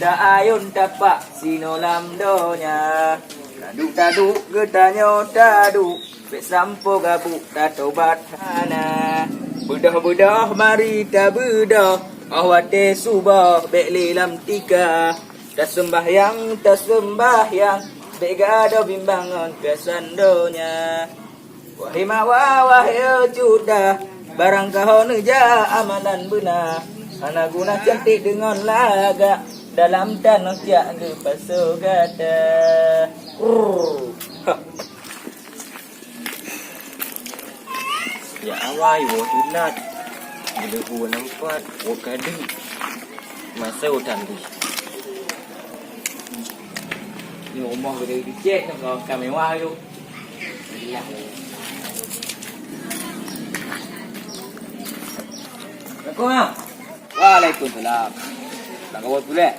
Tak ayun tapak sinolam donya. Taduk-taduk getanyo taduk. Bek sampo gabuk tatobat hana. Bedah-bedah mari ta bedah. Awate subah bek lilam tika. Tasembahyang bek gado bimbangan kesan donya. Wahai mawa wahai juda. Barang kahon ja amalan benar. Anak guna cantik dengan laga. Dalam tanah tiak lepaso gada. Ya awai wo tulat. Bila gua nampak wo kadu. Masa hutan di. Ni rumah gede dicek kau kamera tu. Iya. Assalamualaikum. Waalaikumsalam. Tak kau pula.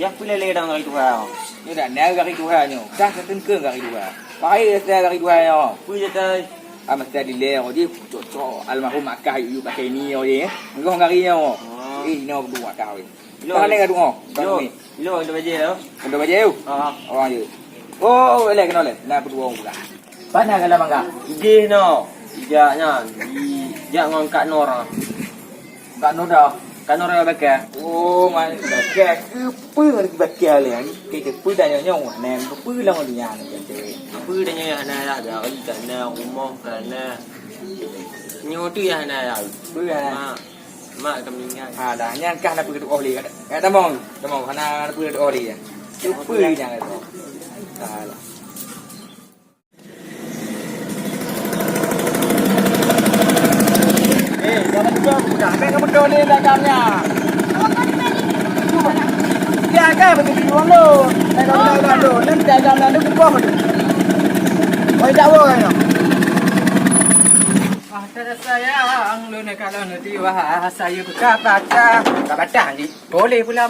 Ya pula le dang itu ha. Ni dah nak gari Tuhan ni. Dah ketengkeng gari Tuhan. Pakai dah gari Tuhan ni. Puja tai. Mesti ada le dia cocok almarhum akah you pakai ni je. Engkau gari ni. Ni berdua kau ni. Lo le gaduh. Lo dah baje lo. Untuk baca you. Orang je. Oh, le kena le. Nak berdua orang pula. Mana kalau mangga? Ige no. Ijaknya ijak ngon kat Nora. Tak noda. Kat Nora bakal. Oh, mana bakal. Apa lagi bakal ni? Kita pun dah nyong. Nem apa lang dia ni jadi. Apa dah nya hana dah dah kat na rumah kana. Nyo tu ya hana dah. Mak kami ingat. Dah nyang kah nak pergi oli kat. Kat tamong. Tamong kana nak pergi oli ya. Apa yang tu? Salah. Jangan juga budak. Ambil betul ni dagamnya. Dia kan begitu jual lo. Dagang lo. Nanti dagang lo buka apa tu? Kau tak bawa kan? Terus saya ang lo nak kalau nanti wah saya buka baca. Tak baca ni. Boleh pula.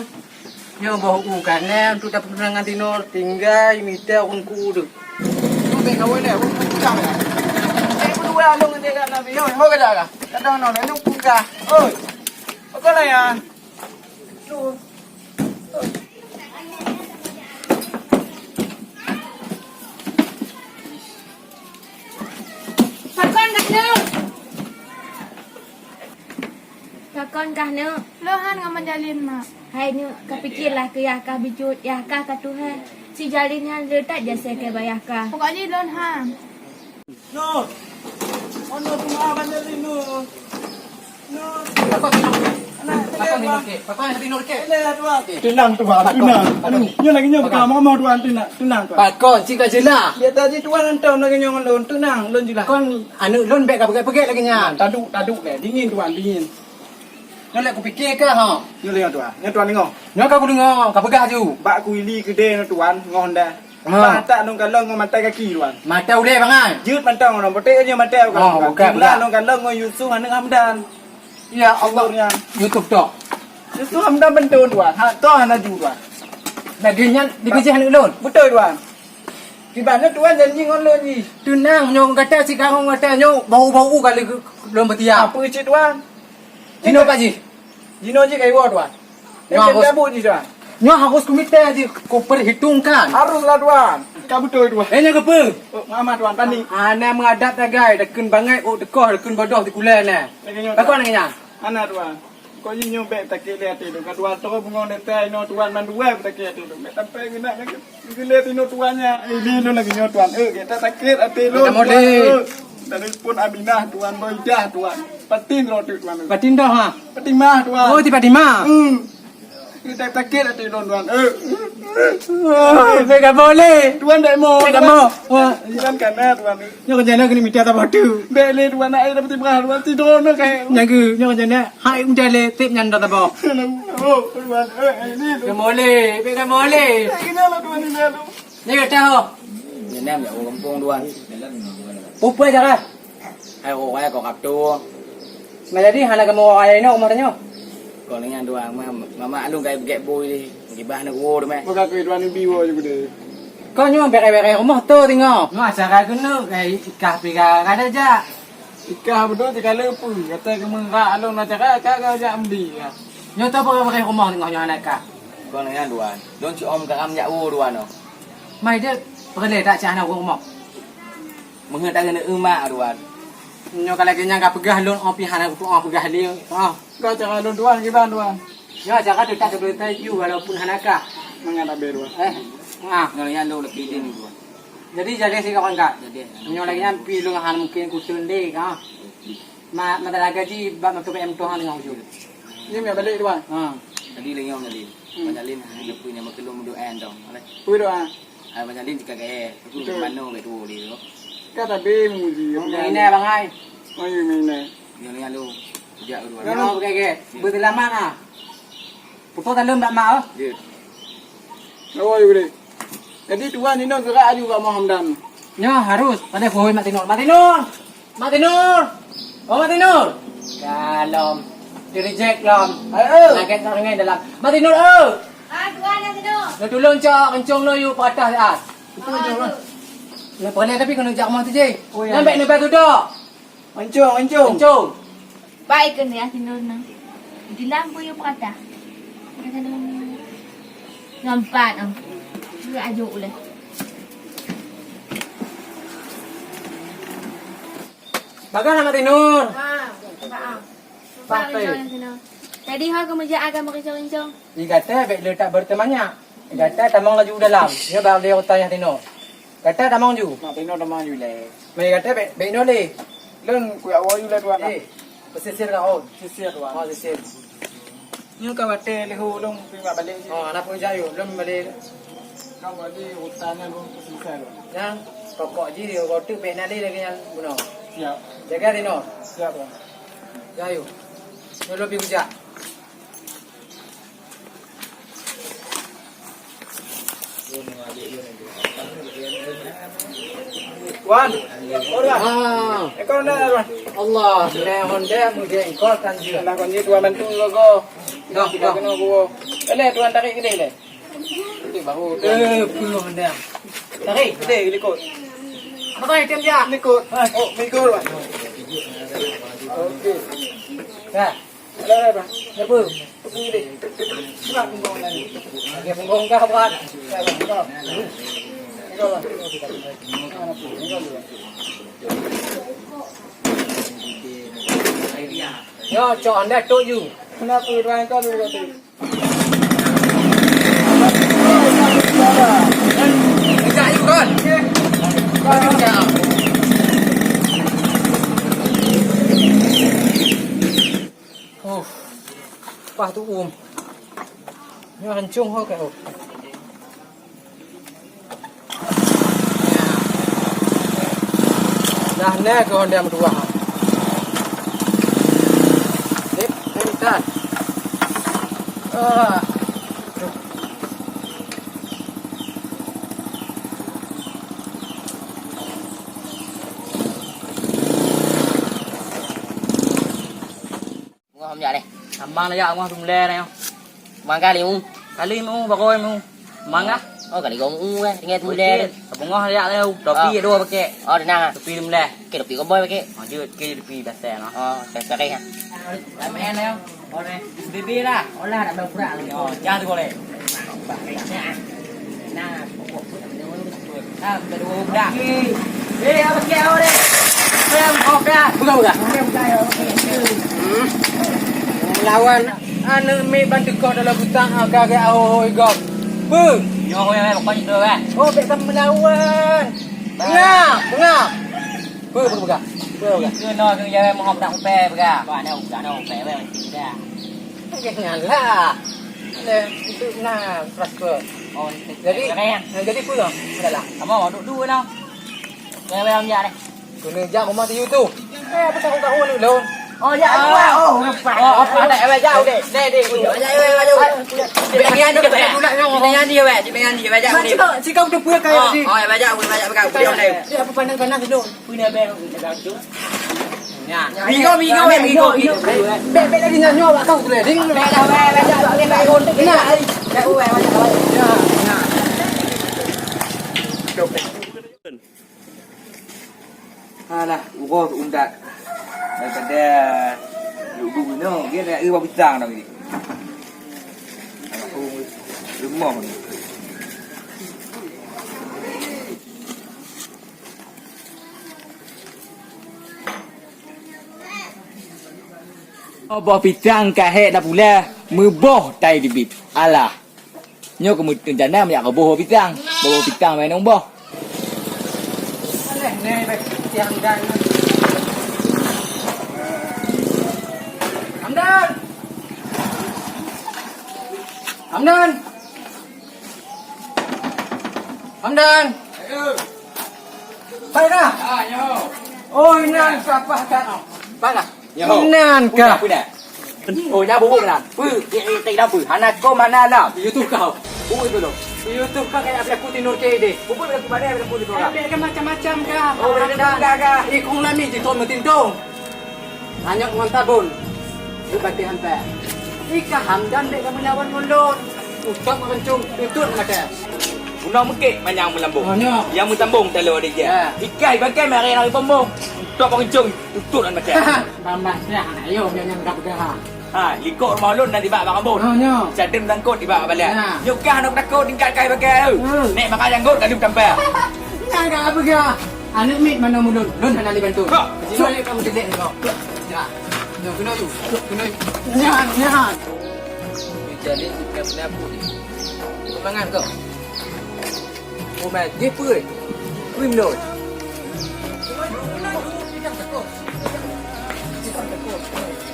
Yang bawa kan untuk dapat penerangan tinor tinggal minta orang kudu. Tu kau boleh orang buka. Dua long dia kat Nabi. Oi, mau ke dah? Kadang nak nak buka. Oi. Apa lah ya? Tu. Pakon dah nu. Pakon dah nu. Lohan ngam jalin mak. Hai nu, kau fikirlah ke ya kah bijut ya kah ka Tuhan. Si jalinnya letak jasa ke bayah kah. Pokoknya lohan. No. Ono tu mah bandar ni no. No. Pakon tinor ke. Ele tu ah. Tunang tu bah, tunang. Nyo lagi nyo bukan mau tuan tunang tu. Pakon cik jela. Dia tadi tuan entau nak nyong lon tunang lon jela. Kon anu lon beg pergi lagi nya. Taduk le, dingin tuan dingin. Nyo lek ku fikir ke ha. Nyo lihat tuan, nyo tuan dengar. Nyo kau dengar, kau pegah ju. Bak ku ili gede no tuan, ngon dah. Mata nong kalong ngom mantai kaki tuan. Mata uleh bangai. Jut mantau nong botek nyo mantai kan. bukan. Nong kalong ngom Yusuf anu Hamdan. Ya Allah. YouTube tok. Yusuf Hamdan bentun tuan. Ha to hana ju tuan. Baginya dipijih anu lon. Betul tuan. Di mana tuan janji ngon lon ni? Tunang nyong kata si kang kata nyong bau-bau kali lom betia. Apa cik tuan? Jino Pak Ji. Jino je kai wa tuan. Dia cabut je tuan. Nyo harus komite aja kau perhitungkan. Haruslah tuan. Kau betul tuan. Nya ke apa? Mama tuan panik. Ana mengadat tagai dekun bangai dekoh dekun bodoh di kulen nah. Bakon ngnya. Ana tuan. Kau ni nyobek tak kira tu. Kau tuan tu bunga netai no tuan mandua tak kira tu. Mek sampai guna nak gila tino tuannya. Ini lo lagi nyo tuan. Kita sakit hati lo. Dari pun Aminah tuan Boydah tuan. Patin lo tu tuan. Patin dah ha. Patimah tuan. Oh tiba timah. Kita sakit hati lo tuan. Bega boleh. Tuan dak mau. Bega mau. Jangan kana tuan. Nyo kerja nak kena minta tak bodoh. Bele tuan nak air dapat timah tuan tidur nak kayak. Nyaga nyo kerja nak hai unta le tip nyanda tak boh. Oh tuan. Ini tu. Boleh, bega boleh. Kena lo tuan ini lo. Ni kata ho. Ni nam ya orang kampung tuan. Upa cara. Ai orang kau kap tu. Jadi hana kamu ayah ini umur tanya. Kau ni yang dua mama lu kayak get boy ni. Gibah nak wo tu meh. Bukan kau tuan ni biwa je gede. Kau nyom bere-bere rumah tu tengok. Ngah cara kena kayak ikah pika kada aja. Ikah betul jika lepu. Kata kemenggak alung nak cakap kau jak ambil. Nyo tu bere-bere rumah tengok nyo anak kah. Con này ăn đuan. Don chị om cả am dạ u đuan no. Mai dia perle tak cah nak rumah. Menghentak kena emak đuan. Nyo kalau kenyang ka pegah lon on pihan aku pegah li. Kau jangan lu tuan kita tuan. Yo jangan tu tak boleh tayu walaupun hanaka. Mengenai beru. Con này ăn đâu là kỳ din đuan. Jadi jaga si kawan kak. Jadi. Nyo lagi yang pi lu han mungkin kusun le ka. Ma talaga ji ba ma tu em to han ngau ju. Ni mẹ balik tuan. Tadi lagi orang tadi. Banyak lin dia punya makelum do end dong. Pui tuan. Banyak lin jika gaya. Aku mano ke tu dia tu. Kata be muzi. Ini bang ai. Oh ini ni. Yang ni lu. Sejak dua. Nyo ke. Berlama ah. Puto dalam tak mau. Dia. Oh ini. Jadi tuan ini nak gerak juga Muhammadan. Nyo harus pada boy Matinur. Matinur. Matinur. Oh Matinur. Kalom. Di reject lom. Lagi tak dengar dalam. Matinur oh. Tuan yang tidur. Nak tolong cak kencong lo you patah saat. Itu je lah. Ya boleh tapi kena jak mah tu je. Nampak nampak tu dak. Encung. Kencong. Baik kan ya tidur nang. Di lampu you patah. Kata dong. Nampak am. Dia ajuk le. Bagan Matinur. Faham. Sampai. Tadi hak kemeja agak kencang-kencang. Dia kata baik letak bertemannya. Dia kata tamang laju dalam. Dia baru dia tanya Tino. Kata tamang ju. Nak tino tamang you le. Mereka kata baik no le. Lun kuya awal you le tuan. Pesisir kau. Sisir tuan. Oh pesisir. Ni kau bate lehu lung pi balik. Oh anak pun jayu. Lem balik. Kau balik hutan lu sisir. Yang pokok je dia kau tu baik nali lagi yang bunuh. Siap. Jaga Tino. Siap tuan. Jayu. Ni lebih hujak. Tuan. Orang. Ekor nak tuan. Allah, ne honda muda engkau kan je. Nak kau ni tuan bantu kau. Dah, Kita kena gua. Tuan tarik gede le. Ini bahu. Puluh honda. Tarik. Gede ikut. Apa kau item dia? Ikut. Oh, ikut tuan. Okey. Dah. Ada apa? Apa? Pergi deh. Nak punggung lagi. Dia punggung kau buat. Yo, cho anda tu you. Kenapa tuan kau dulu tu? Enggak you kan? Kau enggak. Oh. Pah tu Ni kencung ho kau. Dah ne kau dia berdua. Sip, kita. Không dạ đây. Mang nó dạ, mang thùng le này không? Mang cái ly mu, bà coi mu. Mang á. Kali kau ungu nghe thùng le. Apa ngah ya leu. Topi dua pakai. Ada nang. Topi thùng le. Ke topi kau boy pakai. Dia ke topi biasa no. Biasa kai ha. Làm em leo. Ôi này, baby ra. Olah nak berpura lagi. Jangan tu boleh. Ah, kedua budak. Apa kau ni? Yang kau dah. Bukan. Melawan anu me bantu kau dalam hutang agak-agak ahoy gop. Pu. Yo kau yang pokok itu kan. Oh, betul melawan. Bengap. Bukan. Cứ nói cứ giờ mau học đặng pe bega. Ba nào pe về mình tìm ra. Janganlah. Itu nak transfer. Oh, Jadi pulang. Sudahlah. kamu mau duduk đâu? Về về ông già đây. Kena jam rumah tu YouTube. Apa tahu ni lon. Oh, dạ quá. Apa tak ada jauh dek. Dek. Pengen dia về, chị pengen dia baca ni. Si kau tu punya kaya ni. Oh, ya baca kau dia đây. Dia apa pandang tu. Punya be jaga tu. Nya. Migo. Bek lagi nyanyo tak tahu tu le. Ding. Baca ni baik pun tu. Nya. Baca baca. Nya. Alah, ugo tu undak. Daripada duduk no, dia dah ibu pisang dah ni. rumah ni. Boh pitang kahek dah pula. Meboh tai di bib. Alah. Nyo ke rencana yak ke boh pitang. Boh pitang main boh. Alah, ni baik tiang dan. Hamdan. Hamdan. Hamdan. Baiklah. Nyo. Oh, nan siapa kan? Baiklah. Nyo. Nan ka. Punya. Oh, dah bohong lah. Tai dah pu. Anak kau mana lah? YouTube kau. Bohong itu loh. YouTube ka kaya aku tinur ke de. Bohong aku pada aku di orang. Ada macam-macam ka. Oh, ada ka. Ikong lami di ton tintong. Hanya ngontabon. Bupati hampa. Ika Hamdan dek kamu lawan mulut. Utak mengencung tutut mata. Unang mekik manyang melambung. Hanya. Yang mentambung telo dia je. Ya. Ikai bagai mari nak pembung. Tok pengencung tutut kan macam. Mamasnya ayo yang dak dah. Ha, likok rumah lun dan tiba bang ambon. Hanya. Cadem dangkut tiba balik. Ha. Nyukah nak takut tingkat kai bagai tu. Nek makan janggut kali tampal. Yang dak apa ke? Anak mit mana mulut. Lun hendak dibantu. Ha. So kamu dedek kau. Ya. Yo kena tu. Kena. Nyan. Jadi kita punya apa ni? Kemangan kau. Oh, man, dia apa? Kuih melon.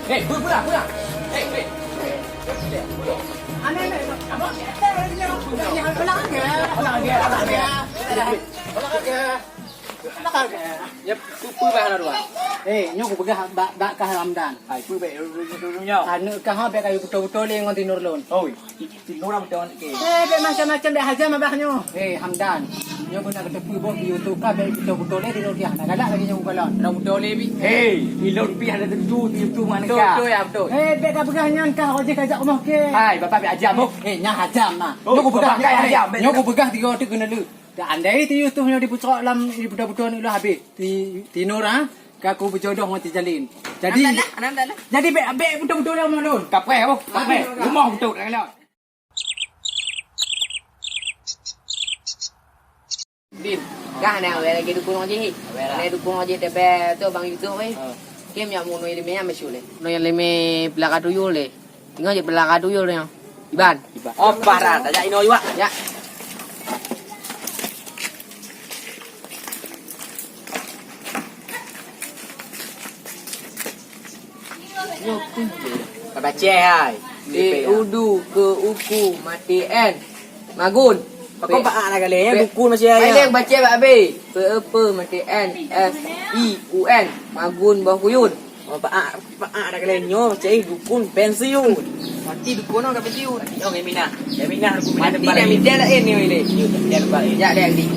Hei, pulang. Hei. Aneh. Apa? Jangan pulang ke. Ya, pu bah dua. Nyok begah bak ka Ramadan. Hai, pu baik dulu-dulunya. Anu ka ha be kayu betul-betul le ngon tinur lon. Oi, tinur am tawon ke. Be macam-macam be haja mabahnya. Hamdan. Nyok guna ke tepu boh YouTube ka be betul-betul le tinur dia. Nak galak lagi nyok galak. Dah betul le bi. Hei, milon pi ada tentu tu mana ka. Betul ya betul. Be ka begah nyan ka hoje ka jak rumah ke. Hai, bapak bi ajam muk. Nya hajam mah. Oh, Nyok begah bapak kai hajam. Nyok begah 3 kena lu. Andai ti YouTube nya dipucok lam budak-budak ni lu habis. Ti Nur ah. Kaku berjodoh dengan Tijalin. Jadi Jadi be betul-betul dah malun. Kapre oh, kapre. Rumah betul dah kelak. Bin, dah nak lagi dukung aja. Nak dukung aja tapi tu bang YouTube ni. Game yang mau ni yang masuk le. No yang leme belaka tuyul le. Tinggal je belaka tuyul ni. Iban. Oh, parah. Tak ino juga. Ya. Baca hai. Udu ke uku mati en. Magun. Kau pak nak kali ya buku masih Ai ada. lek baca bak be. Pe mati en S I U N. Magun bah kuyun. Pak ada kali nyo macam dukun pensiun. Mati dukun orang pensiun. Yo ngemina. Ngemina aku Mati minat dah minta lah ni le. Dia balik. Ya dah di.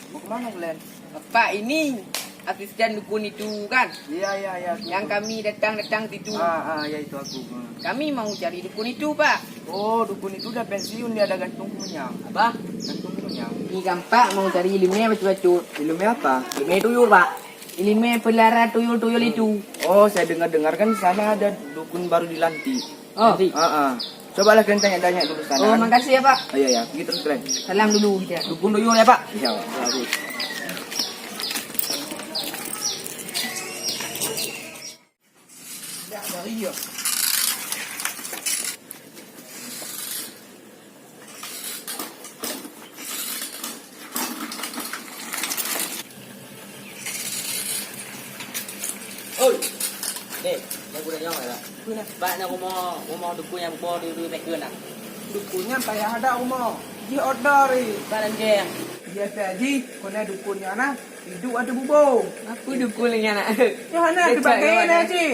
Mau kemana kalian? Pak ini asisten dukun itu kan? Ya. Yang kami datang situ. Ya itu aku. Kami mau cari dukun itu, Pak. Oh, dukun itu udah pensiun, dia ada gantung kunyang. Apa? Gantung kunyang. Ini kan Pak mau cari ilmunya baca-baca. Filmnya apa? Ilmunya tuyul, Pak. Ilmunya pelihara tuyul-tuyul itu. Oh, saya dengar-dengar kan di sana ada dukun baru dilantik. Oh. Cobalah kalian tanya-tanya dulu sana. Oh, makasih ya, Pak. Iya, pergi terus kalian. Salam dulu kita. Dukun tuyul ya pak. Iya, bagus. Oi. Dek, aku dah nyong lah. Pak nak rumah dukun yang bawa dulu back ke nak. Dukunnya payah ada umur. Dia order Balan je. biasa aja. Kena dukunnya na hidup ada bubung. Apa dukun ni anak? Ya na dipakai na je.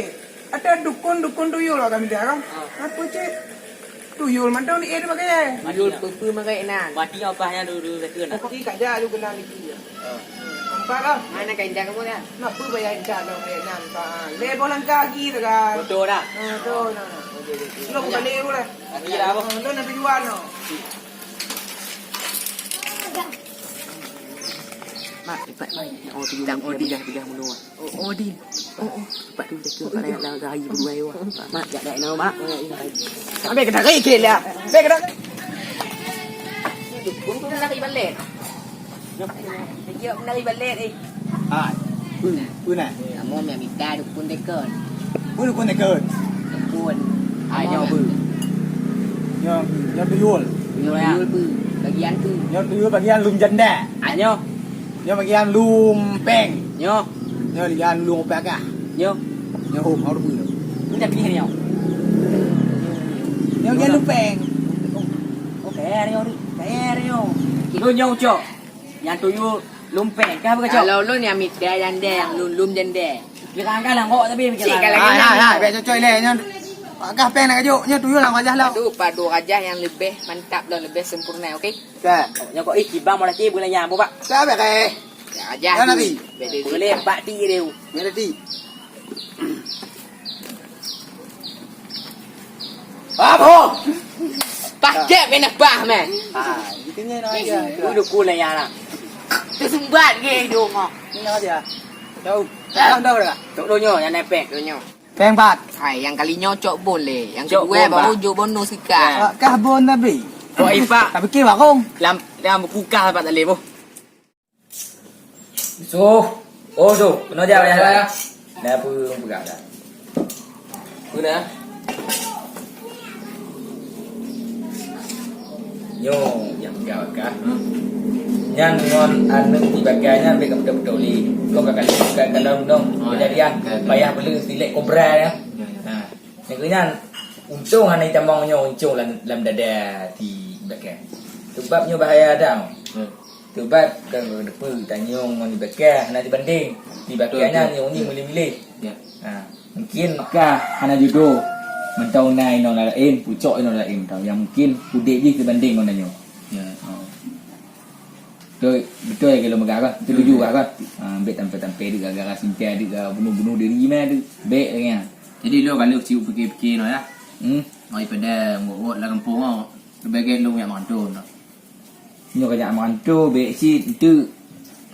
Ada dukun tuyul lah kami dia kan. Apa je? Tuyul mana ni dia pakai. Tuyul pepe makai nan. Mati opahnya dulu back ke nak. Okey kat dia juga kena ni. Empat lah. Mana kain dah kamu dah? Nak apa bayar indah dong nan ka. Le bolang kaki tu kan. Betul dah. Tu nah. Lo bukan le boleh. Lagi dah apa? Lo nak jual no. Mak, cepat mai. Oh, tu tak Odin dah pegang mulu. Oh, Odin. Oh. Cepat tu cakap pada dah hari berdua yo. Mak, jak dak nama mak. Ambil kedai kek lah. Ambil kedai. Dukun tu nak lari balik. Dia nak lari balik ni. Ah. Pun nah. Amo mẹ minta dukun tekon. Pun nak ke. Dukun. Ai nyaw bu. Nyaw tuyul. Tuyul bu. Bagian tu. Nyaw tuyul bagian lum janda. Anyo. Nyaw bagian lum peng. Nyo. Nyaw bagian lum opek ah. Nyo. Nyaw hom hau bu. Ni dah pilih ni yo. Nyaw bagian lum peng. Okey, yo ni. Kayak yo. Lu nyo cok. Yang tuyul lumpeng kah apa kacau? Kalau lu ni amit dia janda yang lum janda. Kira kan lang kok tapi kira. Hai, bet cocoy le nyaw. Agak peng nak kajuk. Nyaw tuyul lang wajah lah. Itu padu rajah yang lebih mantap dan lebih sempurna, okey? Ka. Nyo kok ikibang mo lagi bulan yang apa pak? Ka bet kai. Rajah. Yang nanti. Boleh pak ti dia. Ni ti. Apa? Pakai bena bah man. Ah, itnya nak aja. Udah kulan yang lah. Tu sumbat ke hidung kau. Ni nak aja. Tahu. Tahu dah. Tok donyo yang nepek. Dunia. Peng bat. Hai, yang kali nyocok boleh. Yang Cok kedua bon, baru Pak. jo bonus sikit. Kah bon nabi. Kok ipak. Tak fikir bak kong. Dalam buka pak tak boleh. So, tu, kena jawab ya. Dah apa pegang dah. Guna. Yo, yang pegang kah? Yang ngon anu dibagainya mereka betul-betul li. Kau kakak kalau dong kejadian payah beli silet kobra ya. Nah, yang kemudian untung hanya tambangnya untung dalam dada di bagai. Sebabnya bahaya dah. Sebab kan depan tanyong ngon di bagai hanya dibanding di bagainya ni milih-milih. Nah, mungkin kah hanya jodoh mentau nai non lain pucuk non lain tau yang mungkin udek je dibanding ngon nyo. Ya. Betul ya kalau megah kan. Setuju kan. Ambil tampil-tampil dia gara-gara simpan dia bunuh-bunuh diri mana tu. Baik lagi. Jadi lu kalau cium fikir-fikir no ya. Daripada ngok lah kampung ah. Sebagai lu yang mantun. Nyo kaya mantu baik si itu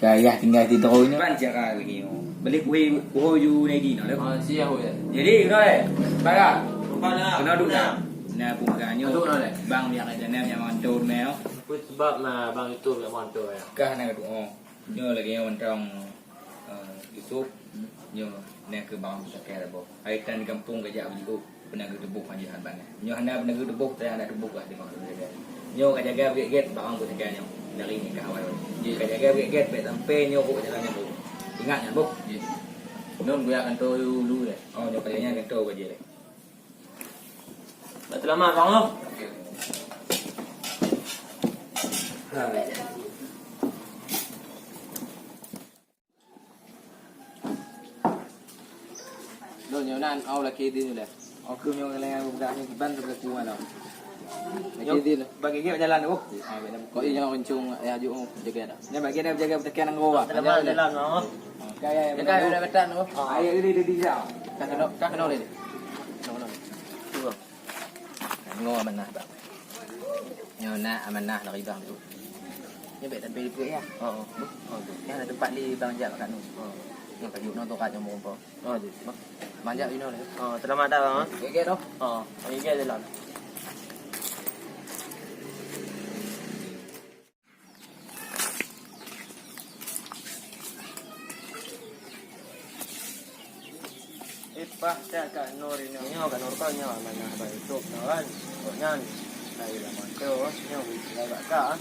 kaya tinggal di terownya kan cara begini. Balik kuih ju lagi no. Sia ho ya. Jadi kau baga. Rupanya. Kena duduk dah. Nah bukannya Duduk dah le. bang yang ada yang mantun meo. Sebab mah bang itu yang mantu ya. Kah nak duduk. Nyo lagi yang mentang Yusuf. Nyo nak ke bang tak kira apa. Aitan di kampung kerja begitu. Penaga debuk panjang bang. Nyo hendak penaga debuk saya hendak debuk lah di mana dia. Nyo kat jaga get bang aku jaga nyo. Dari ni ke awal. Dia kat jaga get bet sampai nyo aku jalan nyo. Ingatnya bu. Non gue akan tahu dulu deh. Oh nyo kayaknya kan tahu aja deh. Tak lama bang lo. Lo nyonan au lah kedi ni deh. Aku nyo kalian bukan nyo ban tu kuat tau. Kedi lah. Bagi dia jalan tu. Kau ini jangan kencung ya aju jaga dah. Nya bagi dia jaga tekan ngau. Tak lama jalan bang. Kaya Jaga ada betan tu. ayo ini di dia. Kak kena le. Ngô amanah bang. Nyo nak amanah nak bang tu. Ni baik tampil dia ya. Oh. Yang ada tempat li bang jak kat nu. Yang pajuk no tokat yang mumpa. Oh, jadi. Manjak you know le. Oh, tak lama dah bang. Gege tu. Oh, ini dia jalan. Ipah kat Nur ini. Nyo kan Nur kau nyo mana baik itu kawan. Kau nyan. Saya dah mantu. Nyo bisa agak kah.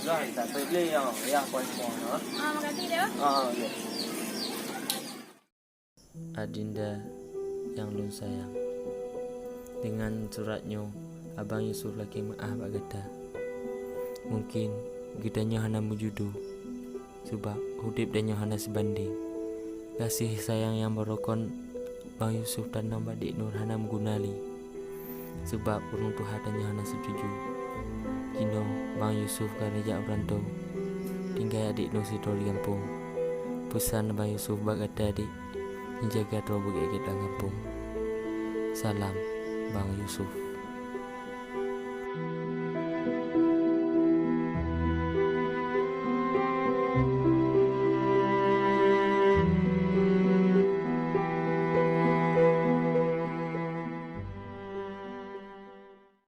Lah, tak beli yang pon-pon. Makasih dah. Ya. Adinda yang lun sayang, dengan suratnya Abang Yusuf lagi maaf bagata. Mungkin gedanya hana mujudu, sebab hudip danya hana sebanding. Kasih sayang yang berokon Bang Yusuf dan nama Dik Nur hana menggunali, sebab urung Tuhan danya hana setuju. Kino Bang Yusuf kerja berantau, tinggal adik Nur situ di kampung. Pesan Bang Yusuf bagata adik, menjaga terobok dalam kampung. Salam Bang Yusuf.